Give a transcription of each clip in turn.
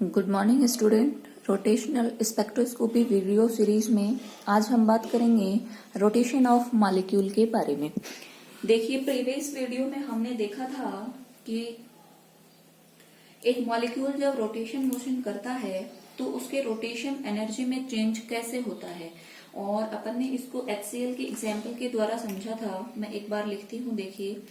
Good morning student. Rotational spectroscopy video series में आज हम बात करेंगे रोटेशन ऑफ मॉलिक्यूल के बारे में। देखिए, प्रीवियस वीडियो में हमने देखा था कि एक मॉलिक्यूल जब रोटेशन मोशन करता है तो उसके रोटेशन एनर्जी में चेंज कैसे होता है, और अपन ने इसको HCl के एग्जाम्पल के द्वारा समझा था। मैं एक बार लिखती हूँ। देखिए,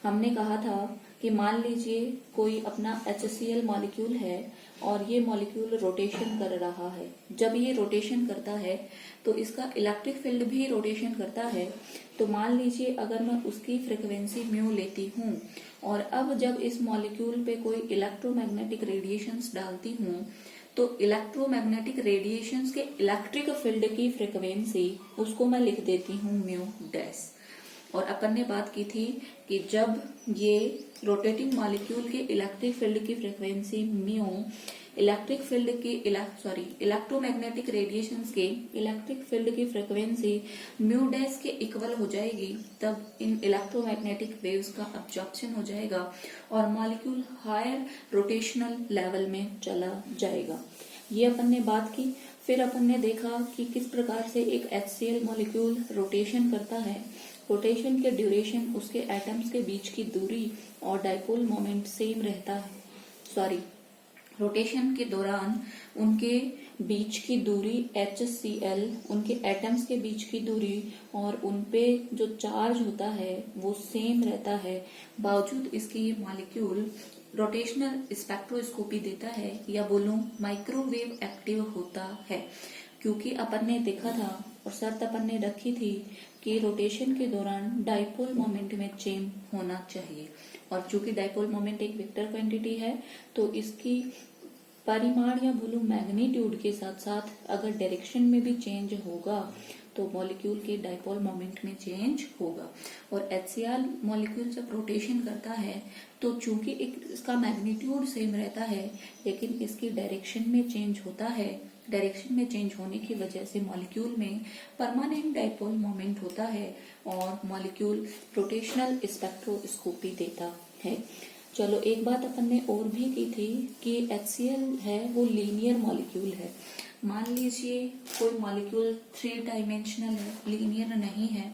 हमने कहा था कि मान लीजिए कोई अपना HCl मॉलिक्यूल है और ये मॉलिक्यूल रोटेशन कर रहा है। जब ये रोटेशन करता है तो इसका इलेक्ट्रिक फील्ड भी रोटेशन करता है। तो मान लीजिए अगर मैं उसकी फ्रीक्वेंसी म्यू लेती हूँ और अब जब इस मॉलिक्यूल पे कोई इलेक्ट्रोमैग्नेटिक रेडिएशंस डालती हूँ तो इलेक्ट्रोमैग्नेटिक रेडिएशंस के इलेक्ट्रिक फील्ड की फ्रीक्वेंसी उसको मैं लिख देती हूँ म्यू डैश। और अपन ने बात की थी कि जब ये रोटेटिंग मॉलिक्यूल के इलेक्ट्रिक फील्ड की फ्रीक्वेंसी म्यू इलेक्ट्रोमैग्नेटिक रेडिएशंस के इलेक्ट्रिक फील्ड की फ्रीक्वेंसी म्यू डैश के इक्वल हो जाएगी, तब इन इलेक्ट्रोमैग्नेटिक वेव्स का अब्जॉर्प्शन हो जाएगा और मॉलिक्यूल हायर रोटेशनल लेवल में चला जाएगा। ये अपन ने बात की। फिर अपन ने देखा कि किस प्रकार से एक HCl मॉलिक्यूल रोटेशन करता है। रोटेशन के ड्यूरेशन, उसके एटम्स के बीच की दूरी और डाइपोल मोमेंट सेम रहता है। रोटेशन के दौरान उनके बीच की दूरी HCl, उनके एटम्स के बीच की दूरी और उनपे जो चार्ज होता है वो सेम रहता है। बावजूद इसके ये मॉलिक्यूल रोटेशनल स्पेक्ट्रोस्कोपी देता है, या बोलूं माइक्रोवेव एक्टिव होता है। क्योंकि अपन ने देखा था और शर्त अपन ने रखी थी कि रोटेशन के दौरान डाइपोल मोमेंट में चेंज होना चाहिए, और चूंकि डाइपोल मोमेंट एक वेक्टर क्वांटिटी है तो इसकी परिमाण या बोलूं मैग्नीट्यूड के साथ साथ अगर डायरेक्शन में भी चेंज होगा तो मॉलिक्यूल के डाइपोल मोमेंट में चेंज होगा। और HCl मॉलिक्यूल जब रोटेशन करता है तो चूंकि इसका मैग्नीट्यूड सेम रहता है लेकिन इसकी डायरेक्शन में चेंज होता है। डायरेक्शन में चेंज होने की वजह से मॉलिक्यूल में परमानेंट डाइपोल मोमेंट होता है और मॉलिक्यूल रोटेशनल स्पेक्ट्रोस्कोपी देता है। चलो, एक बात अपन ने और भी की थी कि HCl है वो लीनियर मॉलिक्यूल है। मान लीजिए कोई मॉलिक्यूल 3 डायमेंशनल है, लीनियर नहीं है,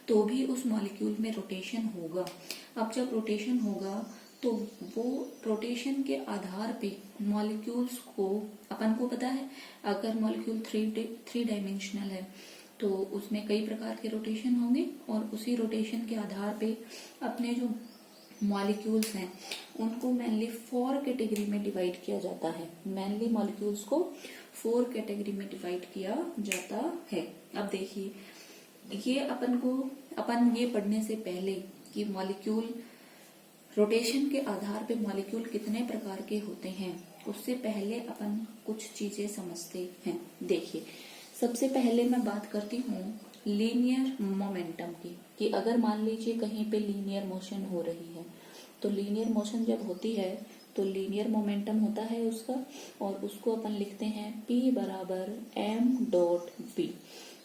तो भी उस मॉलिक्यूल में रोटेशन होगा। अब जब रोटेशन होगा तो वो रोटेशन के आधार पे मॉलिक्यूल्स को, अपन को पता है अगर मॉलिक्यूल 3 डायमेंशनल है तो उसमें कई प्रकार के रोटेशन होंगे, और उसी रोटेशन के आधार पे अपने जो मॉलिक्यूल्स हैं उनको मेनली 4 कैटेगरी में डिवाइड किया जाता है। मेनली मॉलिक्यूल्स को 4 कैटेगरी में डिवाइड किया जाता है। अब देखिए, ये अपन ये पढ़ने से पहले कि मॉलिक्यूल रोटेशन के आधार पे मॉलिक्यूल कितने प्रकार के होते हैं, उससे पहले अपन कुछ चीजें समझते हैं। देखिए, सबसे पहले मैं बात करती हूँ लीनियर मोमेंटम की, कि अगर मान लीजिए कहीं पे लीनियर मोशन हो रही है तो लीनियर मोशन जब होती है तो लीनियर मोमेंटम होता है उसका, और उसको अपन लिखते हैं P बराबर m.v,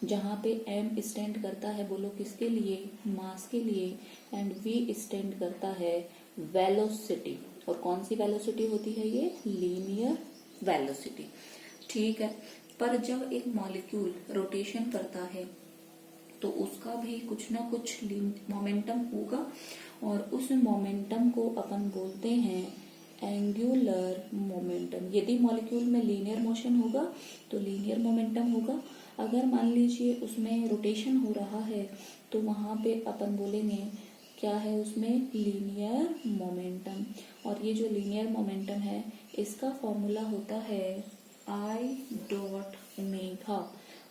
जहाँ पे m स्टैंड करता है, बोलो किसके लिए, मास के लिए, एंड v स्टैंड करता है वेलोसिटी। और कौन सी वेलोसिटी होती है, ये लीनियर वेलोसिटी। ठीक है, पर जब एक मॉलिक्यूल रोटेशन करता है तो उसका भी कुछ ना कुछ मोमेंटम होगा, और उस मोमेंटम को अपन बोलते हैं एंगुलर मोमेंटम। यदि मॉलिक्यूल में लीनियर मोशन होगा तो लीनियर मोमेंटम होगा। अगर मान लीजिए उसमें रोटेशन हो रहा है तो वहां पे अपन बोलेंगे क्या है, उसमें लीनियर मोमेंटम। और ये जो लीनियर मोमेंटम है इसका फॉर्मूला होता है I.ω,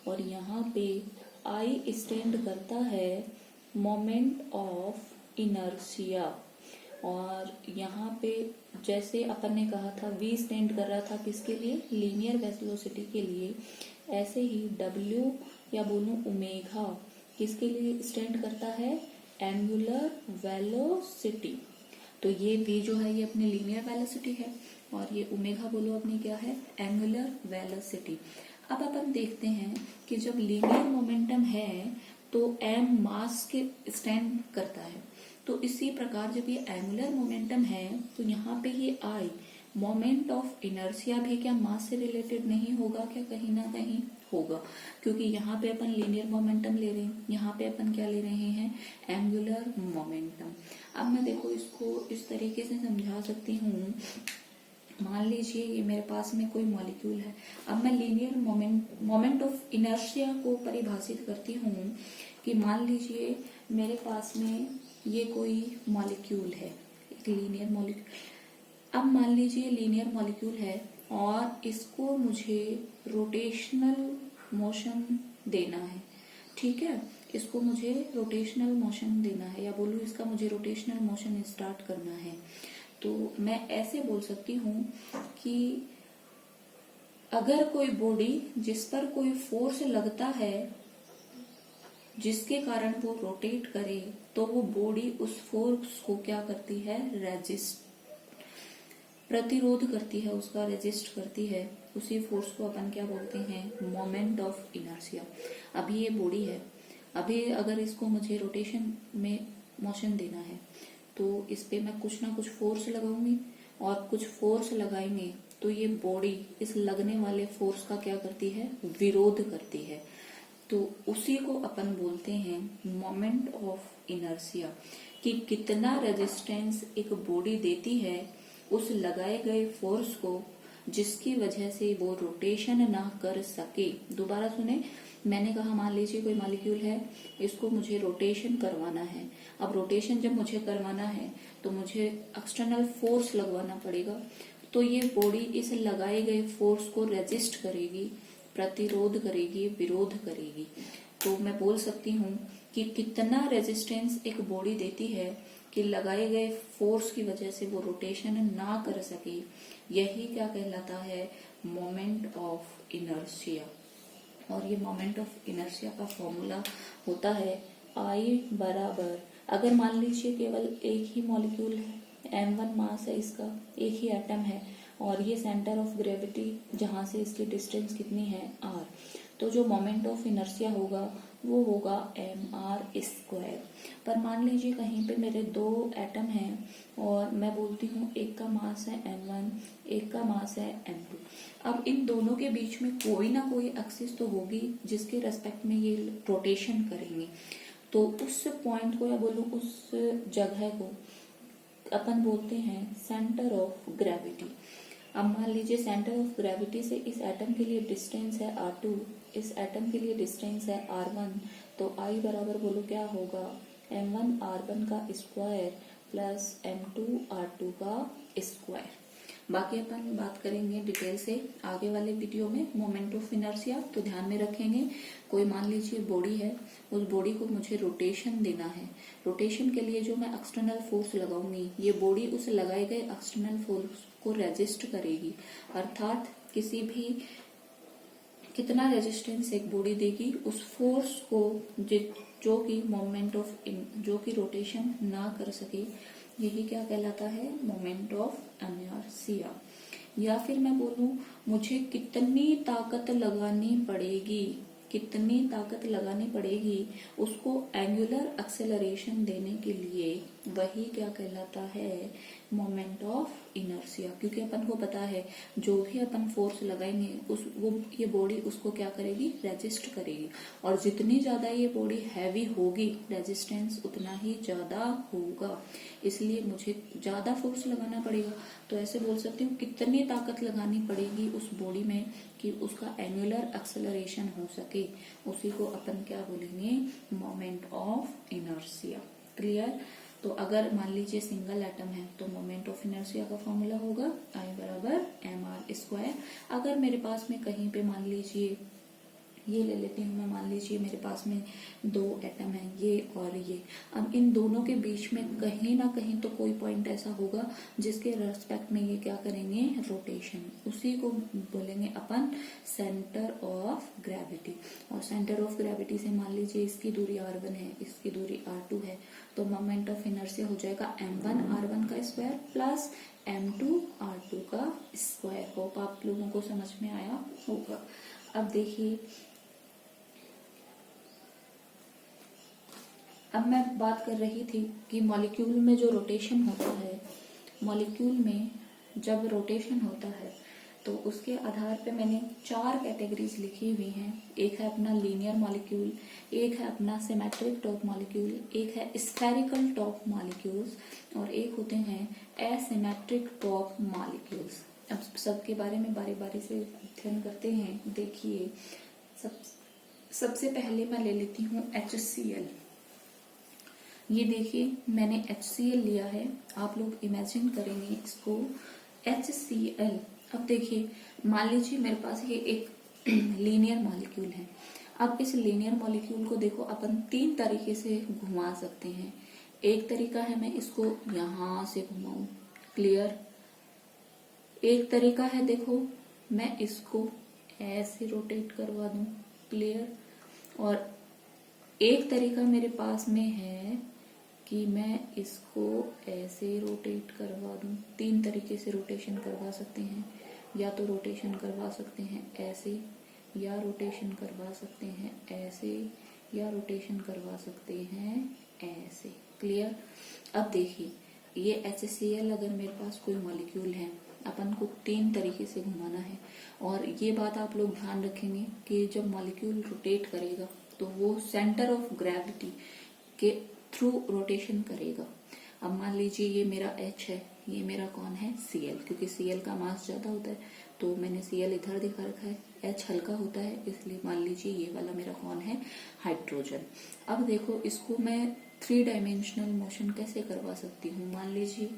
और यहाँ पे I स्टैंड करता है मोमेंट ऑफ इनर्शिया, और यहाँ पे जैसे अपन ने कहा था V स्टैंड कर रहा था किसके लिए, लीनियर वेलोसिटी के लिए, ऐसे ही W या बोलूं ओमेगा किसके लिए स्टैंड करता है, एंगुलर वेलोसिटी। तो ये V जो है ये अपनी लीनियर वेलोसिटी है, और ये ओमेगा बोलो अपनी क्या है, एंगुलर वेलोसिटी। अब अपन देखते हैं कि जब लीनियर मोमेंटम है तो m मास के स्टैंड करता है, तो इसी प्रकार जब ये एंगुलर मोमेंटम है तो यहाँ पे ये I मोमेंट ऑफ इनर्शिया भी क्या मास से रिलेटेड नहीं होगा क्या? कहीं ना कहीं होगा, क्योंकि यहाँ पे अपन लीनियर मोमेंटम ले रहे हैं, यहाँ पे अपन क्या ले रहे हैं? Angular momentum. अब मैं देखो इसको इस तरीके से समझा सकती हूँ। मान लीजिए ये मेरे पास में कोई मॉलिक्यूल है। अब मैं लीनियर मोमेंट ऑफ इनर्शिया को परिभाषित करती हूँ कि मान लीजिए मेरे पास में ये कोई मॉलिक्यूल है, एक लीनियर मॉलिक्यूल। अब मान लीजिए लीनियर मॉलिक्यूल है और इसको मुझे रोटेशनल मोशन देना है, ठीक है? इसको मुझे रोटेशनल मोशन देना है, या बोलूँ इसका मुझे रोटेशनल मोशन स्टार्ट करना है। तो मैं ऐसे बोल सकती हूँ कि अगर कोई बॉडी जिस पर कोई फोर्स लगता है जिसके कारण वो रोटेट करे, तो वो बॉडी उस फोर्स को क्या करती है? प्रतिरोध करती है, उसका रेजिस्ट करती है। उसी फोर्स को अपन क्या बोलते हैं? Moment of inertia. अभी ये बॉडी है, अभी अगर इसको मुझे रोटेशन में मोशन देना है तो इस पे मैं कुछ ना कुछ फोर्स लगाऊंगी, और कुछ फोर्स लगाएंगे तो ये बॉडी इस लगने वाले फोर्स का क्या करती है? विरोध करती है। तो उसी को अपन बोलते हैं मोमेंट ऑफ इनर्शिया, कि कितना रेजिस्टेंस एक बॉडी देती है उस लगाए गए फोर्स को, जिसकी वजह से वो रोटेशन ना कर सके। दोबारा सुने, मैंने कहा मान लीजिए कोई मॉलिक्यूल है, इसको मुझे रोटेशन करवाना है। अब रोटेशन जब मुझे करवाना है तो मुझे एक्सटर्नल फोर्स लगवाना पड़ेगा, तो ये बॉडी इस लगाए गए फोर्स को रेजिस्ट करेगी, प्रतिरोध करेगी, विरोध करेगी। तो मैं बोल सकती हूँ कि कितना रेजिस्टेंस एक बॉडी देती है कि लगाए गए फोर्स की वजह से वो रोटेशन ना कर सके, यही क्या कहलाता है? Moment of inertia. और ये मोमेंट ऑफ इनर्शिया का फॉर्मूला होता है I बराबर, अगर मान लीजिए केवल एक ही मॉलिक्यूल है, m1 मास है इसका, एक ही एटम है, और ये सेंटर ऑफ ग्रेविटी जहां से इसकी डिस्टेंस कितनी है? r, तो जो मोमेंट ऑफ इनर्शिया होगा वो होगा mr²। पर मान लीजिए कहीं पे मेरे दो एटम हैं और मैं बोलती हूँ एक का मास है m1, एक का मास है m2। अब इन दोनों के बीच में कोई ना कोई एक्सिस तो होगी जिसके रेस्पेक्ट में ये रोटेशन करेंगे। तो उस पॉइंट को, या बोलूँ उस जगह को, अपन बोलते हैं सेंटर ऑफ ग्रेविटी। अब मान लीजिए सेंटर ऑफ ग्रेविटी से इस एटम के लिए डिस्टेंस है r2, इस एटम के लिए डिस्टेंस है r1, तो I बराबर बोलो क्या होगा? m1 r1 का स्क्वायर प्लस m2 r2 का स्क्वायर। बाकी अपन बात करेंगे डिटेल से आगे वाले वीडियो में मोमेंट ऑफ इनर्शिया। तो ध्यान में रखेंगे, कोई मान लीजिए बॉडी है, उस बॉडी को मुझे रोटेशन देना है। रोटेशन के लिए जो मैं एक्सटर्नल फोर्स लगाऊंगी, ये बॉडी उस लगाए गए एक्सटर्नल फोर्स को रेजिस्ट करेगी। अर्थात किसी भी कितना रेजिस्टेंस एक बॉडी देगी उस फोर्स को जो कि मोमेंट ऑफ जो कि रोटेशन ना कर सके, यही क्या कहलाता है? Moment of inertia. या फिर मैं बोलूं मुझे कितनी ताकत लगानी पड़ेगी, कितनी ताकत लगानी पड़ेगी उसको एंगुलर एक्सेलरेशन देने के लिए, वही क्या कहलाता है? Moment of inertia. क्योंकि अपन को पता है जो भी अपन फोर्स लगाएंगे ये बॉडी उसको क्या करेगी? रेजिस्ट करेगी। और जितनी ज्यादा ये बॉडी हैवी होगी, रेजिस्टेंस उतना ही ज्यादा होगा, इसलिए मुझे ज्यादा फोर्स लगाना पड़ेगा। तो ऐसे बोल सकती हूँ कितनी ताकत लगानी पड़ेगी उस बॉडी में कि उसका एंगुलर एक्सेलरेशन हो सके, उसी को अपन क्या बोलेंगे? Moment of inertia. क्लियर? तो अगर मान लीजिए सिंगल एटम है तो मोमेंट ऑफ इनर्शिया का फॉर्मूला होगा I बराबर mr²। अगर मेरे पास में कहीं पे मान लीजिए ये ले लेती हूँ मैं, मान लीजिए मेरे पास में दो एटम है, ये और ये। अब इन दोनों के बीच में कहीं ना कहीं तो कोई पॉइंट ऐसा होगा जिसके रेस्पेक्ट में ये क्या करेंगे? रोटेशन। उसी को बोलेंगे अपन सेंटर ऑफ ग्रेविटी। और सेंटर ऑफ ग्रेविटी से मान लीजिए इसकी दूरी r1 है, इसकी दूरी r2 है, तो मोमेंट ऑफ इनर्शिया हो जाएगा m1 r1 का स्क्वायर प्लस m2 r2 का स्क्वायर। होप आप लोगों को समझ में आया होगा। अब देखिए, अब मैं बात कर रही थी कि मॉलिक्यूल में जो रोटेशन होता है, मॉलिक्यूल में जब रोटेशन होता है तो उसके आधार पे मैंने 4 कैटेगरीज लिखी हुई हैं। एक है अपना लीनियर मॉलिक्यूल, एक है अपना सिमेट्रिक टॉप मॉलिक्यूल, एक है स्फेरिकल टॉप मॉलिक्यूल्स और एक होते हैं एसिमेट्रिक टॉप मॉलिक्यूल्स। अब सबके बारे में बारी बारी से अध्ययन करते हैं। देखिए, सबसे पहले मैं ले लेती हूँ HCl। ये देखिए, मैंने HCl लिया है। आप लोग इमेजिन करेंगे इसको HCl। अब देखिए, मान लीजिए मेरे पास ये एक लीनियर मॉलिक्यूल है। अब इस लीनियर मॉलिक्यूल को देखो अपन 3 तरीके से घुमा सकते हैं। एक तरीका है मैं इसको यहां से घुमाऊं, क्लियर। एक तरीका है देखो मैं इसको ऐसे रोटेट करवा दूं, क्लियर। और एक तरीका मेरे पास में है कि मैं इसको ऐसे रोटेट करवा दूं। 3 तरीके से रोटेशन करवा सकते हैं। या तो रोटेशन करवा सकते हैं ऐसे, या रोटेशन करवा सकते हैं ऐसे, या रोटेशन करवा सकते हैं ऐसे, क्लियर। अब देखिए, ये HCl अगर मेरे पास कोई मॉलिक्यूल है, अपन को 3 तरीके से घुमाना है। और ये बात आप लोग ध्यान रखेंगे कि जब मॉलिक्यूल रोटेट करेगा तो वो सेंटर ऑफ ग्रेविटी के थ्रू रोटेशन करेगा। अब मान लीजिए ये मेरा H है, ये मेरा कौन है Cl, क्योंकि Cl का मास ज्यादा होता है तो मैंने Cl इधर दिखा रखा है। H हल्का होता है इसलिए मान लीजिए ये वाला मेरा कौन है हाइड्रोजन। अब देखो, इसको मैं 3 डायमेंशनल मोशन कैसे करवा सकती हूँ। मान लीजिए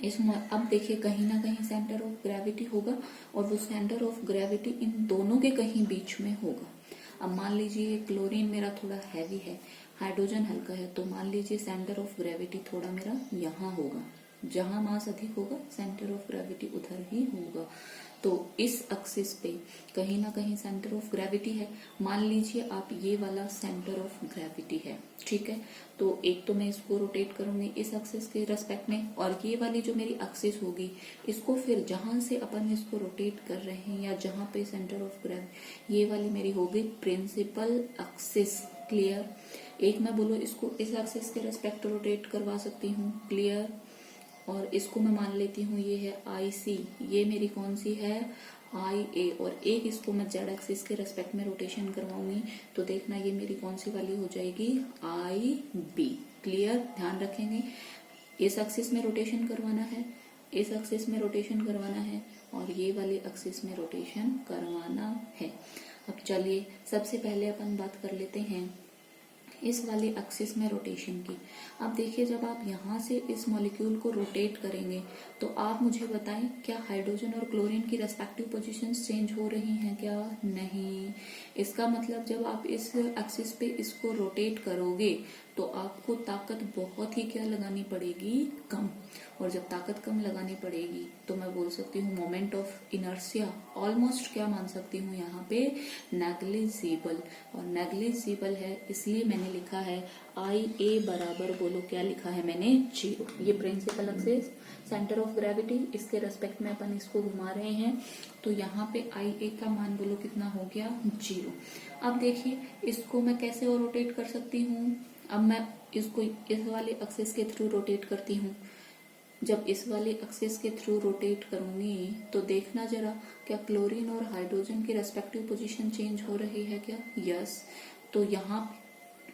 इसमें अब देखिए कहीं ना कहीं सेंटर ऑफ ग्रेविटी होगा और वो सेंटर ऑफ ग्रेविटी इन दोनों के कहीं बीच में होगा। अब मान लीजिए क्लोरीन मेरा थोड़ा हैवी है, हाइड्रोजन हल्का है, तो मान लीजिए सेंटर ऑफ ग्रेविटी थोड़ा मेरा यहाँ होगा। जहां मास अधिक होगा सेंटर ऑफ ग्रेविटी उधर ही होगा। तो इस एक्सिस पे कहीं ना कहीं सेंटर ऑफ ग्रेविटी है। मान लीजिए आप ये वाला सेंटर ऑफ ग्रेविटी है, ठीक है। तो एक तो मैं इसको रोटेट करूंगी इस एक्सिस के रेस्पेक्ट में, और ये वाली जो मेरी एक्सिस होगी इसको फिर जहां से अपन इसको रोटेट कर रहे हैं या जहां पे सेंटर ऑफ ग्रेविटी, ये वाली मेरी होगी प्रिंसिपल एक्सिस, क्लियर। एक मैं बोलो इसको इस एक्सिस के रेस्पेक्ट रोटेट करवा सकती हूँ, क्लियर। और इसको मैं मान लेती हूँ ये है IC, ये मेरी कौन सी है IA, और एक इसको मैं जेड एक्सिस के रेस्पेक्ट में रोटेशन करवाऊंगी तो देखना ये मेरी कौन सी वाली हो जाएगी IB, क्लियर। ध्यान रखेंगे, इस एक्सिस में रोटेशन करवाना है, इस एक्सिस में रोटेशन करवाना है और ये वाली एक्सिस में रोटेशन करवाना है। अब चलिए सबसे पहले अपन बात कर लेते हैं इस वाली एक्सिस में रोटेशन की। अब देखिए, जब आप यहाँ से इस मॉलिक्यूल को रोटेट करेंगे तो आप मुझे बताएं क्या हाइड्रोजन और क्लोरीन की रेस्पेक्टिव पोजीशंस चेंज हो रही हैं क्या? नहीं। इसका मतलब जब आप इस एक्सिस पे इसको रोटेट करोगे तो आपको ताकत बहुत ही क्या लगानी पड़ेगी, कम। और जब ताकत कम लगानी पड़ेगी तो मैं बोल सकती हूँ मोमेंट ऑफ इनर्शिया ऑलमोस्ट क्या मान सकती हूँ यहाँ पे, नेग्लिजिबल। और नेग्लिजिबल है इसलिए मैंने लिखा है IA बराबर, बोलो क्या लिखा है मैंने, 0। ये principal axis, centre of gravity, इसके रेस्पेक्ट में अपन इसको घुमा रहे हैं तो यहाँ पे IA का मान बोलो कितना हो गया, 0। अब देखिए इसको मैं कैसे और रोटेट कर सकती हूँ। अब मैं इसको इस वाले एक्सिस के थ्रू रोटेट करती हूँ। जब इस वाले एक्सिस के थ्रू रोटेट करूंगी तो देखना जरा क्या क्लोरीन और हाइड्रोजन की रेस्पेक्टिव पोजीशन चेंज हो रही है क्या? यस। तो यहाँ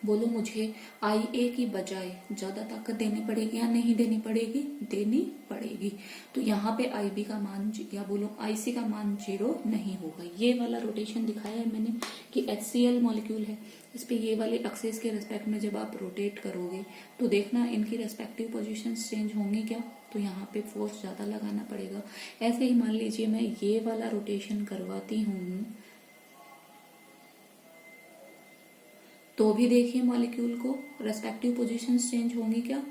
बोलो मुझे IA की बजाय ज्यादा ताकत देनी पड़ेगी या नहीं देनी पड़ेगी? देनी पड़ेगी। तो यहाँ पे IB का मान या बोलो IC का मान 0 नहीं होगा। ये वाला रोटेशन दिखाया है मैंने कि HCl मॉलिक्यूल है, इस पे ये वाले एक्सिस के रेस्पेक्ट में जब आप रोटेट करोगे तो देखना इनकी रेस्पेक्टिव पोजीशंस चेंज होंगी क्या? तो यहाँ पे फोर्स ज्यादा लगाना पड़ेगा। ऐसे ही मान लीजिए मैं ये वाला रोटेशन करवाती हूँ तो भी देखिए मॉलिक्यूल को रेस्पेक्टिव पोजीशंस चेंज होंगी क्या?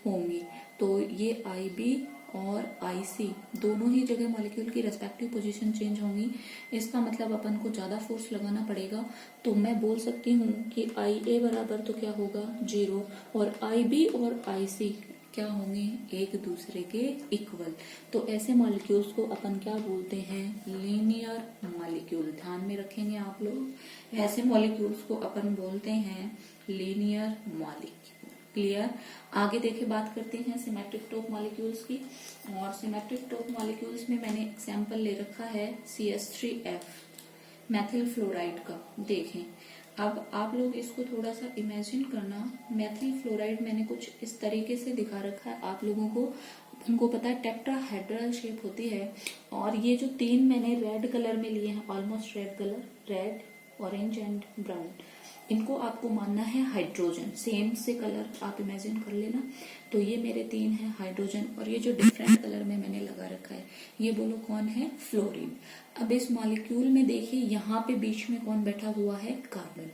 होंगी। तो ये IB और IC दोनों ही जगह मॉलिक्यूल की रेस्पेक्टिव पोजीशन चेंज होंगी। इसका मतलब अपन को ज्यादा फोर्स लगाना पड़ेगा। तो मैं बोल सकती हूँ कि IA बराबर तो क्या होगा, 0, और IB और IC क्या होंगे, एक दूसरे के इक्वल। तो ऐसे मॉलिक्यूल्स को अपन क्या बोलते हैं, लीनियर मॉलिक्यूल। ध्यान में रखेंगे आप लोग, ऐसे मॉलिक्यूल्स को अपन बोलते हैं लीनियर मॉलिक्यूल। क्लियर। आगे देखे बात करते हैं सिमेट्रिक टॉप मॉलिक्यूल्स की। और सिमेट्रिक टॉप मॉलिक्यूल्स में मैंने एग्जांपल ले रखा है CH3F मैथिल फ्लोराइड का। देखें, अब आप लोग इसको थोड़ा सा इमेजिन करना। मैथिल फ्लोराइड मैंने कुछ इस तरीके से दिखा रखा है आप लोगों को। उनको पता है टेट्राहेड्रल शेप होती है। और ये जो तीन मैंने रेड कलर में लिए हैं, almost red colour, red, orange and brown, इनको आपको मानना है हाइड्रोजन। सेम से कलर आप इमेजिन कर लेना। तो ये मेरे तीन है हाइड्रोजन, और ये जो डिफरेंट कलर में मैंने लगा रखा है ये बोलो कौन है? फ्लोरीन। अब इस मॉलिक्यूल में देखिए यहाँ पे बीच में कौन बैठा हुआ है? कार्बन।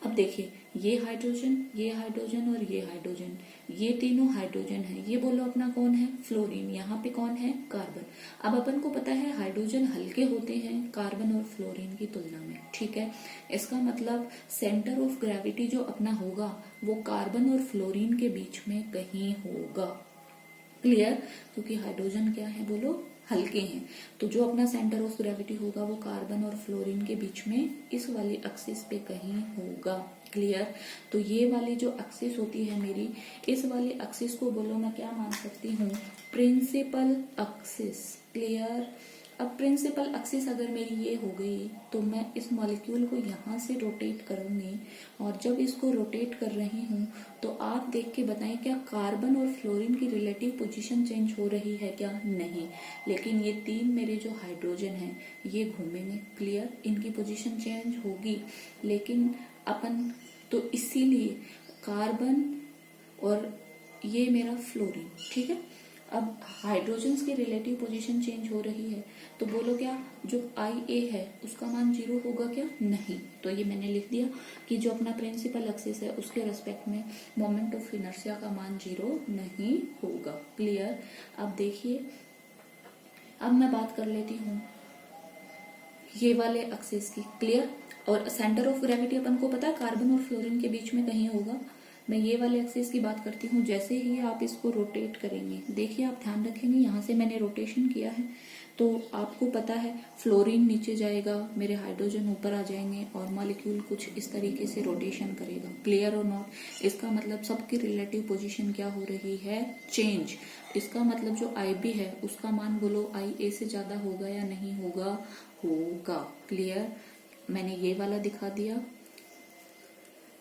अब देखिए ये हाइड्रोजन, ये हाइड्रोजन और ये हाइड्रोजन, ये तीनों हाइड्रोजन है। ये बोलो अपना कौन है? फ्लोरीन। यहाँ पे कौन है? कार्बन। अब अपन को पता है हाइड्रोजन हल्के होते हैं कार्बन और फ्लोरीन की तुलना में, ठीक है। इसका मतलब सेंटर ऑफ ग्रेविटी जो अपना होगा वो कार्बन और फ्लोरीन के बीच में कहीं होगा। क्लियर। क्योंकि हाइड्रोजन क्या है बोलो? हल्के हैं। तो जो अपना सेंटर ऑफ ग्रेविटी होगा वो कार्बन और फ्लोरीन के बीच में इस वाली एक्सिस पे कहीं होगा। क्लियर। तो ये वाली जो एक्सिस होती है मेरी, इस वाली एक्सिस को बोलो मैं क्या मान सकती हूँ? Principal axis. क्लियर। अब प्रिंसिपल एक्सिस अगर मेरी ये हो गई तो मैं इस मॉलिक्यूल को यहाँ से रोटेट करूंगी। और जब इसको रोटेट कर रही हूँ तो आप देख के बताएं क्या कार्बन और फ्लोरीन की रिलेटिव पोजीशन चेंज हो रही है क्या? नहीं। लेकिन ये तीन मेरे जो हाइड्रोजन हैं ये घूमेंगे। क्लियर। इनकी पोजीशन चेंज होगी, लेकिन अपन तो इसीलिए कार्बन और ये मेरा फ्लोरीन, ठीक है। अब हाइड्रोजन्स की रिलेटिव पोजीशन चेंज हो रही है तो बोलो क्या जो IA है उसका मान 0 होगा क्या? नहीं। तो ये मैंने लिख दिया कि जो अपना प्रिंसिपल एक्सिस है उसके रेस्पेक्ट में मोमेंट ऑफ इनर्शिया का मान 0 नहीं होगा। क्लियर। अब देखिए, अब मैं बात कर लेती हूँ ये वाले एक्सिस की। क्लियर। और सेंटर ऑफ ग्रेविटी अपन को पता है कार्बन और फ्लोरीन के बीच में कहीं होगा। मैं ये वाले एक्सिस की बात करती हूँ। जैसे ही आप इसको रोटेट करेंगे, देखिए आप ध्यान रखेंगे यहाँ से मैंने रोटेशन किया है तो आपको पता है फ्लोरीन नीचे जाएगा, मेरे हाइड्रोजन ऊपर आ जाएंगे और मॉलिक्यूल कुछ इस तरीके से रोटेशन करेगा। क्लियर और नॉट। इसका मतलब सबकी रिलेटिव पोजीशन क्या हो रही है? चेंज। इसका मतलब जो IB है उसका मान बोलो IA से ज्यादा होगा या नहीं होगा? होगा। क्लियर। मैंने ये वाला दिखा दिया,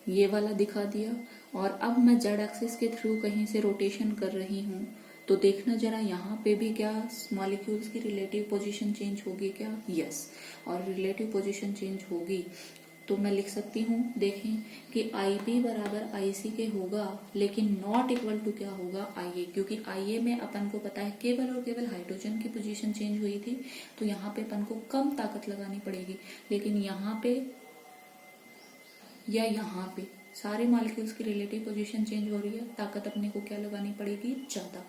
ये वाला दिखा दिया। और अब मैं जेड एक्सिस के थ्रू कहीं से रोटेशन कर रही हूँ तो देखना जरा यहाँ पे भी क्या मॉलिक्यूल्स की रिलेटिव पोजीशन चेंज होगी क्या? यस। और रिलेटिव पोजीशन चेंज होगी तो मैं लिख सकती हूँ, देखें कि IB बराबर IC के होगा, लेकिन नॉट इक्वल टू क्या होगा? IA। क्योंकि IA में अपन को पता है केवल और केवल हाइड्रोजन की पोजीशन चेंज हुई थी तो यहाँ पे अपन को कम ताकत लगानी पड़ेगी, लेकिन यहाँ पे या यहाँ पे सारे मॉलिक्यूल्स की रिलेटिव पोजीशन चेंज हो रही है, ताकत अपने को क्या लगानी पड़ेगी? ज्यादा।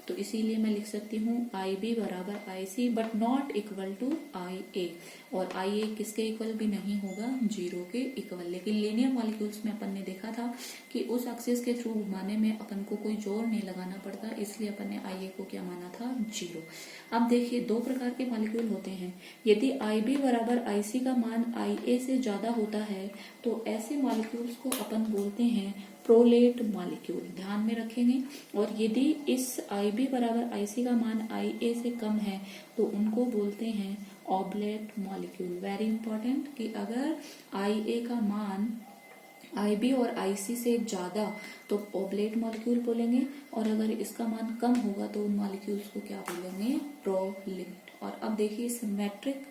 तो इसीलिए मैं लिख सकती हूँ IB बराबर IC but not equal to IA। और IA किसके इक्वल भी नहीं होगा? 0 के इक्वल। लेकिन लीनियर मॉलिक्यूल्स में अपन ने देखा था कि उस एक्सिस के थ्रू घुमाने में अपन को कोई जोर नहीं लगाना पड़ता, इसलिए अपन ने IA को क्या माना था? 0। अब देखिए दो प्रकार के मॉलिक्यूल होते हैं। यदि IB बराबर IC का मान IA से ज्यादा होता है तो ऐसे मॉलिक्यूल्स को अपन बोलते हैं प्रोलेट मॉलिक्यूल। ध्यान में रखेंगे। और यदि इस IB बराबर IC का मान IA से कम है तो उनको बोलते हैं ऑब्लेट मॉलिक्यूल। वेरी इंपॉर्टेंट कि अगर IA का मान IB और IC से ज्यादा तो ऑब्लेट मॉलिक्यूल बोलेंगे, और अगर इसका मान कम होगा तो उन मॉलिक्यूल्स को क्या बोलेंगे? प्रोलेट। और अब देखिए सिमेट्रिक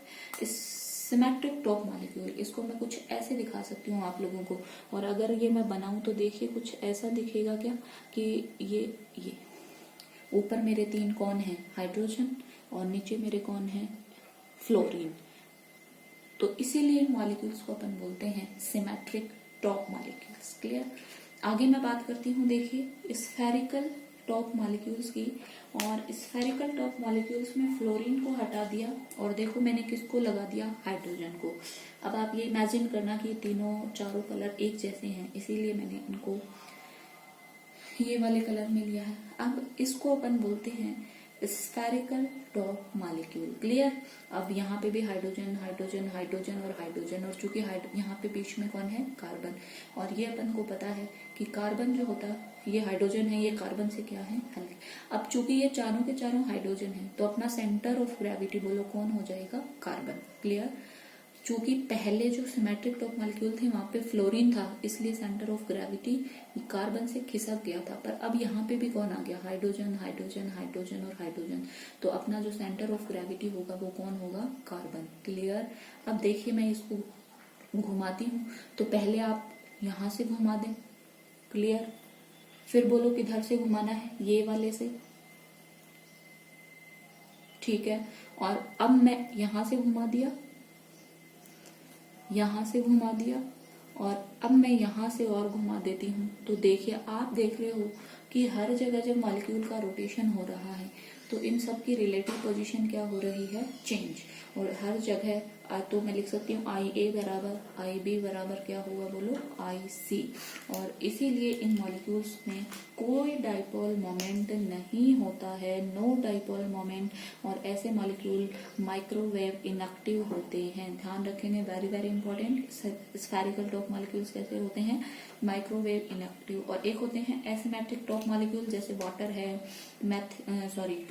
टॉप मॉलिक्यूल, इसको मैं कुछ ऐसे दिखा सकती हूँ आप लोगों को। और अगर ये मैं बनाऊं तो देखिए कुछ ऐसा दिखेगा क्या कि ये ऊपर मेरे तीन कौन है? हाइड्रोजन, और नीचे मेरे कौन है? फ्लोरीन। तो इसीलिए इन मॉलिक्यूल्स को अपन बोलते हैं सिमेट्रिक टॉप मॉलिक्यूल्स। क्लियर। आगे मैं बात करती हूँ, देखिए स्फेरिकल टॉप मॉलिक्यूल्स की। और स्फेरिकल टॉप मॉलिक्यूल्स में फ्लोरीन को हटा दिया और देखो मैंने किसको लगा दिया? हाइड्रोजन को। अब आप ये इमेजिन करना कि तीनों चारों कलर एक जैसे हैं, इसीलिए मैंने इनको ये वाले कलर में लिया है। अब इसको अपन बोलते हैं स्फेरिकल टॉप मॉलिक्यूल। क्लियर। अब यहाँ पे भी हाइड्रोजन हाइड्रोजन हाइड्रोजन और हाइड्रोजन, और चूंकि यहाँ पे बीच में कौन है, कार्बन। और ये अपन को पता है कि कार्बन जो होता है, ये हाइड्रोजन है, ये कार्बन से क्या है, अलग। अब चूंकि ये चारों के चारों हाइड्रोजन है, तो अपना सेंटर ऑफ ग्रेविटी बोलो कौन हो जाएगा, कार्बन। क्लियर। चूंकि पहले जो सिमेट्रिक टॉप मॉलिक्यूल थे वहां पे फ्लोरीन था, इसलिए सेंटर ऑफ ग्रेविटी कार्बन से खिसक गया था। पर अब यहाँ पे भी कौन आ गया, हाइड्रोजन हाइड्रोजन हाइड्रोजन और हाइड्रोजन। तो अपना जो सेंटर ऑफ ग्रेविटी होगा वो कौन होगा, कार्बन। क्लियर। अब देखिए मैं इसको घुमाती हूँ, तो पहले आप यहां से घुमा दें। क्लियर। फिर बोलो किधर से घुमाना है, ये वाले से। ठीक है। और अब मैं यहां से घुमा दिया, यहां से घुमा दिया, और अब मैं यहां से और घुमा देती हूं। तो देखिए, आप देख रहे हो कि हर जगह जब मॉलिक्यूल का रोटेशन हो रहा है तो इन सब की रिलेटिव पोजीशन क्या हो रही है, चेंज। और हर जगह तो मैं लिख सकती हूँ IA बराबर IB बराबर क्या होगा, बोलो IC। और इसीलिए इन मॉलिक्यूल्स में कोई डाइपोल मोमेंट नहीं होता है, नो डाइपोल मोमेंट। और ऐसे मॉलिक्यूल माइक्रोवेव इनएक्टिव होते हैं। ध्यान रखेंगे, very very important. Spherical top molecules कैसे होते हैं, माइक्रोवेव इनएक्टिव। और एक होते हैं एसिमेट्रिक टॉप मॉलिक्यूल, जैसे वाटर है,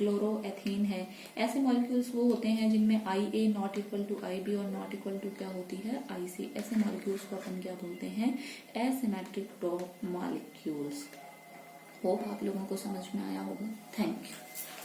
क्लोरोएथीन है। ऐसे मॉलिक्यूल्स वो होते हैं जिनमें IA not equal to IB और नॉट इक्वल टू क्या होती है, IC। ऐसे मॉलिक्यूल्स को अपन क्या बोलते हैं, एसिमेट्रिक टॉप मॉलिक्यूल्स। होप आप लोगों को समझ में आया होगा। Thank you.